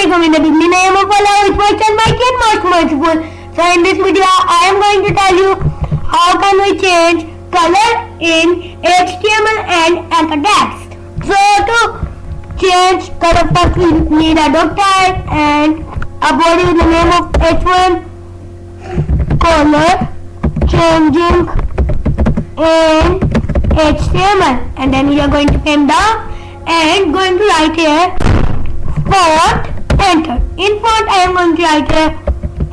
from in the beginning. I am of Allah, which was and mighty and most merciful. So in this video, I am going to tell you how can we change color in HTML and anchor text. So to change color, first we need a doc tag and a body with the name of H1 color changing in HTML, and then we are going to come down and going to write here font enter. In font I am going to write here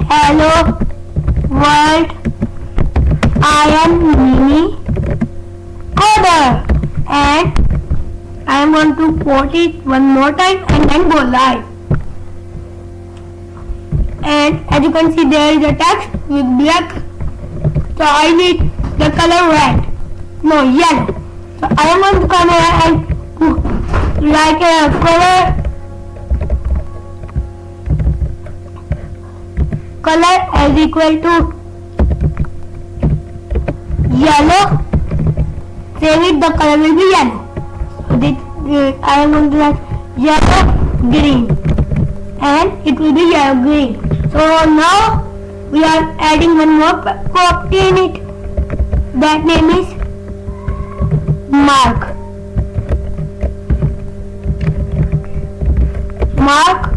hello world I am mini coder, and I am going to put it one more time and then go live. And as you can see, there is a text with black, so I need the color red, no yellow. So I am going to come here and write a color as equal to yellow. Save it, the color will be yellow. So this, I am going to write yellow green, and it will be yellow green. So now we are adding one more property in it. That name is mark. Mark,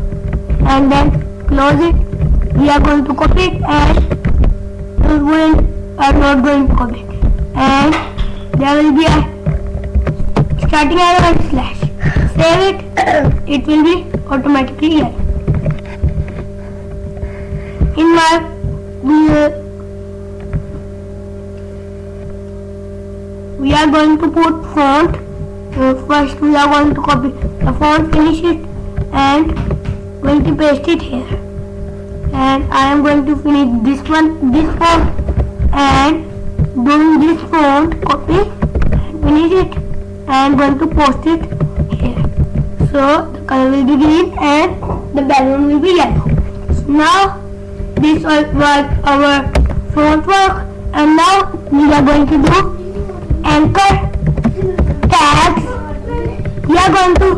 and then close it. We are going to copy it, and we are not going to copy it. And there will be a starting arrow and slash. Save it. It will be automatically here. In my we are going to put font. First we are going to copy the font, finish it, and going to paste it here. And I am going to finish this font, and doing this font, copy and finish it, and going to post it here. So the color will be green and the background will be yellow. So now this was our front work, and now we are going to do anchor tags. We are going to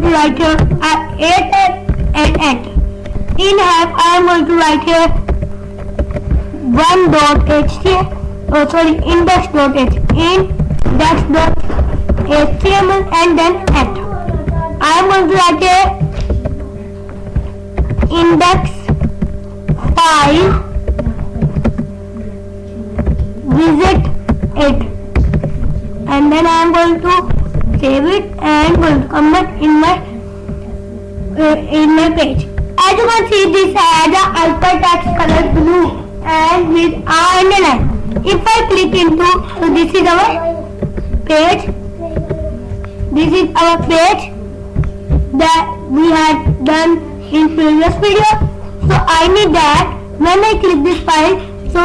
write here and enter. In half I am going to write here index.html and then enter. I am going to write here index file visit it, and then I am going to save it and going to come back in my page. As you can see, this has a anchor text color blue and with R underline. If I click into, so this is our page. This is our page that we had done in previous video. So I need that when I click this file, so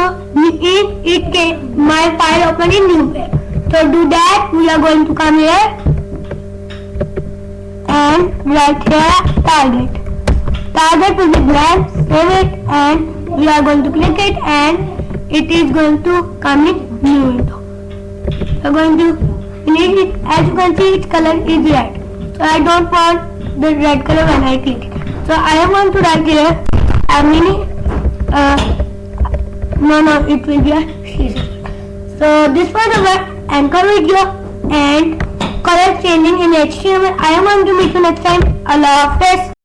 my file open in new page. So do that, we are going to come here and write here target. Target will be blank, save it, and we are going to click it, and it is going to come in new window. We are going to finish it. As you can see, its color is red. So I don't want the red color when I click it. So I am going to write here a mini, it will be a season. So this was our anchor video and color changing in HTML. I am going to meet you next time. Allah Hafiz.